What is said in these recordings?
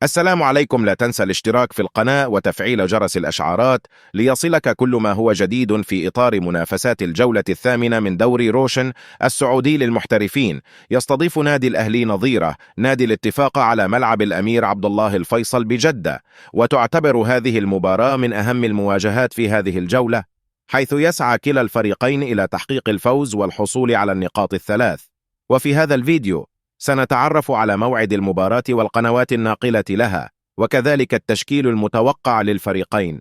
السلام عليكم. لا تنسى الاشتراك في القناة وتفعيل جرس الأشعارات ليصلك كل ما هو جديد في إطار منافسات الجولة الثامنة من دوري روشن السعودي للمحترفين. يستضيف نادي الأهلي نظيره نادي الاتفاق على ملعب الأمير عبد الله الفيصل بجدة، وتعتبر هذه المباراة من أهم المواجهات في هذه الجولة، حيث يسعى كلا الفريقين إلى تحقيق الفوز والحصول على النقاط الثلاث. وفي هذا الفيديو سنتعرف على موعد المباراة والقنوات الناقلة لها، وكذلك التشكيل المتوقع للفريقين.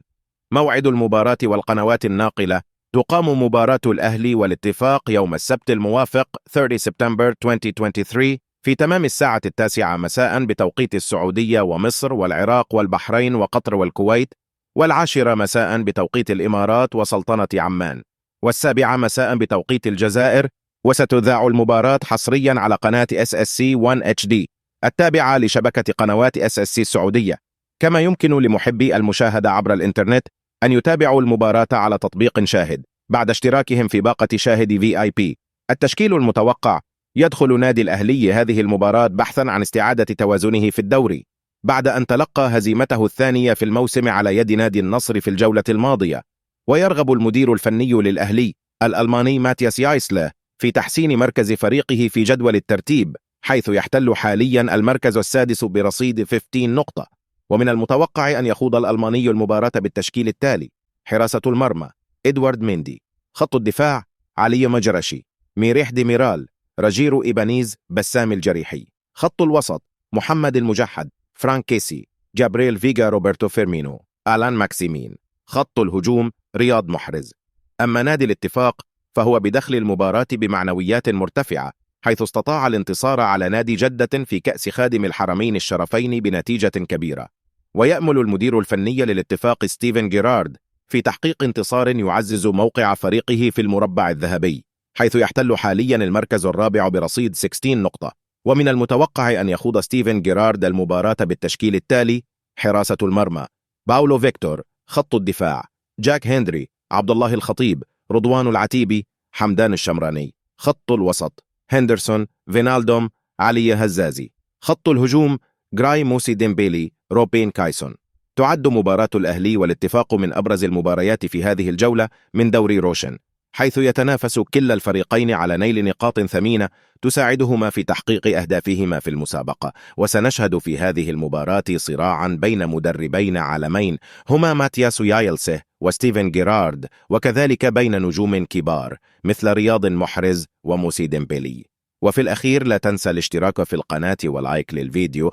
موعد المباراة والقنوات الناقلة: تقام مباراة الأهلي والاتفاق يوم السبت الموافق 30 سبتمبر 2023 في تمام الساعة 9 مساء بتوقيت السعودية ومصر والعراق والبحرين وقطر والكويت، 10 مساء بتوقيت الإمارات وسلطنة عمان، 7 مساء بتوقيت الجزائر. وستذاع المباراة حصريا على قناة SSC 1 HD التابعة لشبكة قنوات SSC السعودية. كما يمكن لمحبي المشاهدة عبر الإنترنت أن يتابعوا المباراة على تطبيق شاهد بعد اشتراكهم في باقة شاهد VIP. التشكيل المتوقع: يدخل نادي الأهلي هذه المباراة بحثا عن استعادة توازنه في الدوري بعد أن تلقى هزيمته الثانية في الموسم على يد نادي النصر في الجولة الماضية. ويرغب المدير الفني للأهلي الألماني ماتياس يايسله في تحسين مركز فريقه في جدول الترتيب، حيث يحتل حاليا المركز السادس برصيد 15 نقطة. ومن المتوقع أن يخوض الألماني المباراة بالتشكيل التالي: حراسة المرمى إدوارد ميندي، خط الدفاع علي مجرشي، ميريح ديميرال، رجيرو إيبانيز، بسام الجريحي، خط الوسط محمد المجحد، فرانك كيسي، جابريل فيغا، روبرتو فيرمينو، آلان ماكسيمين. خط الهجوم رياض محرز. أما نادي الاتفاق فهو بدخل المباراة بمعنويات مرتفعة، حيث استطاع الانتصار على نادي جدة في كأس خادم الحرمين الشرفين بنتيجة كبيرة. ويأمل المدير الفني للاتفاق ستيفن جيرارد في تحقيق انتصار يعزز موقع فريقه في المربع الذهبي، حيث يحتل حاليا المركز الرابع برصيد 16 نقطة. ومن المتوقع أن يخوض ستيفن جيرارد المباراة بالتشكيل التالي: حراسة المرمى باولو فيكتور، خط الدفاع جاك هنري، عبد الله الخطيب، رضوان العتيبي، حمدان الشمراني. خط الوسط هندرسون، فينالدوم، علي هزازي. خط الهجوم جراي موسي ديمبيلي، روبين كايسون. تعد مباراة الأهلي والاتفاق من أبرز المباريات في هذه الجولة من دوري روشن، حيث يتنافس كلا الفريقين على نيل نقاط ثمينة تساعدهما في تحقيق أهدافهما في المسابقة. وسنشهد في هذه المباراة صراعا بين مدربين عالمين هما ماتياس يايلسه وستيفن جيرارد، وكذلك بين نجوم كبار مثل رياض محرز وموسي ديمبيلي. وفي الأخير لا تنسى الاشتراك في القناة ولايك للفيديو